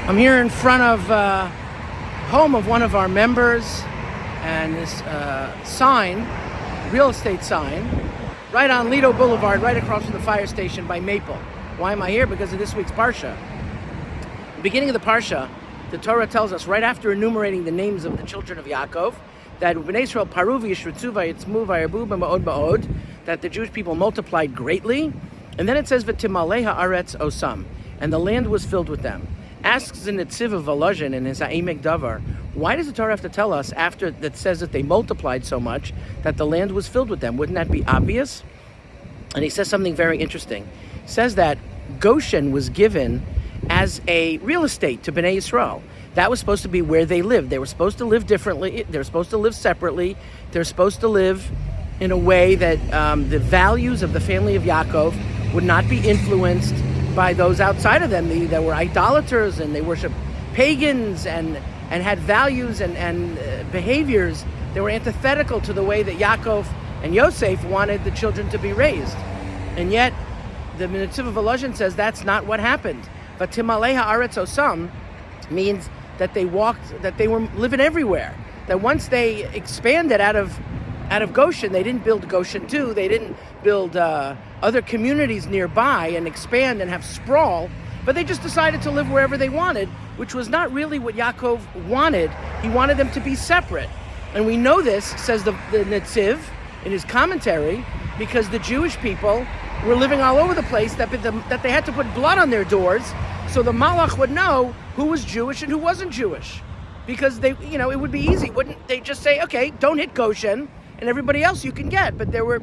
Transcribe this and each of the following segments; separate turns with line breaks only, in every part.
I'm here in front of home of one of our members, and this sign, real estate sign, right on Lido Boulevard, right across from the fire station by Maple. Why am I here? Because of this week's Parsha. The beginning of the Parsha, the Torah tells us, right after enumerating the names of the children of Yaakov, that Bnei Israel paru v'yishritzu v'yitzmu v'yarbu b'ma'od ba'od, that the Jewish people multiplied greatly, and then it says v'timalei ha'aretz osam, and the land was filled with them. Asks the Netziv of Volozhin in his Ha'emek Davar, why does the Torah have to tell us after that says that they multiplied so much that the land was filled with them? Wouldn't that be obvious? And he says something very interesting. He says that Goshen was given as a real estate to Bnei Yisrael. That was supposed to be where they lived. They were supposed to live differently. They were supposed to live separately. They're supposed to live in a way that the values of the family of Yaakov would not be influenced by those outside of them. They were idolaters, and they worshiped pagans and had values and behaviors that were antithetical to the way that Yaakov and Yosef wanted the children to be raised. And yet, the Netziv of Volozhin says that's not what happened. But Timalei ha'aretz osam means that they were living everywhere. That once they expanded out of Goshen, they didn't build Goshen 2, they didn't build other communities nearby and expand and have sprawl, but they just decided to live wherever they wanted, which was not really what Yaakov wanted. He wanted them to be separate. And we know this, says the Netziv in his commentary, because the Jewish people were living all over the place, that they had to put blood on their doors so the Malach would know who was Jewish and who wasn't Jewish. Because it would be easy. Wouldn't they just say, okay, don't hit Goshen, and everybody else you can get? But there were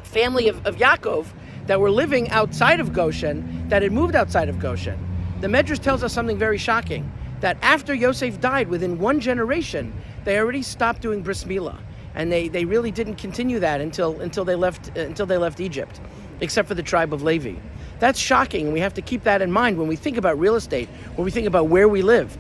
family of Yaakov that were living outside of Goshen, that had moved outside of Goshen. The Medrash tells us something very shocking, that after Yosef died, within one generation, they already stopped doing bris milah, and they really didn't continue that until they left Egypt, except for the tribe of Levi. That's shocking, and we have to keep that in mind when we think about real estate, when we think about where we live.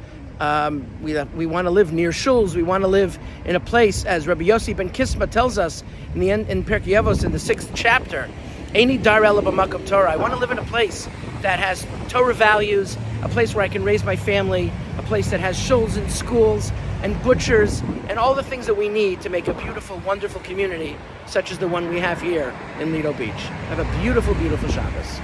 We want to live near shuls. We want to live in a place, as Rabbi Yossi ben Kisma tells us in Pirkei Avos in the 6th chapter, Eini dar ela b'makom Torah. I want to live in a place that has Torah values, a place where I can raise my family, a place that has shuls and schools and butchers and all the things that we need to make a beautiful, wonderful community such as the one we have here in Lido Beach. Have a beautiful, beautiful Shabbos.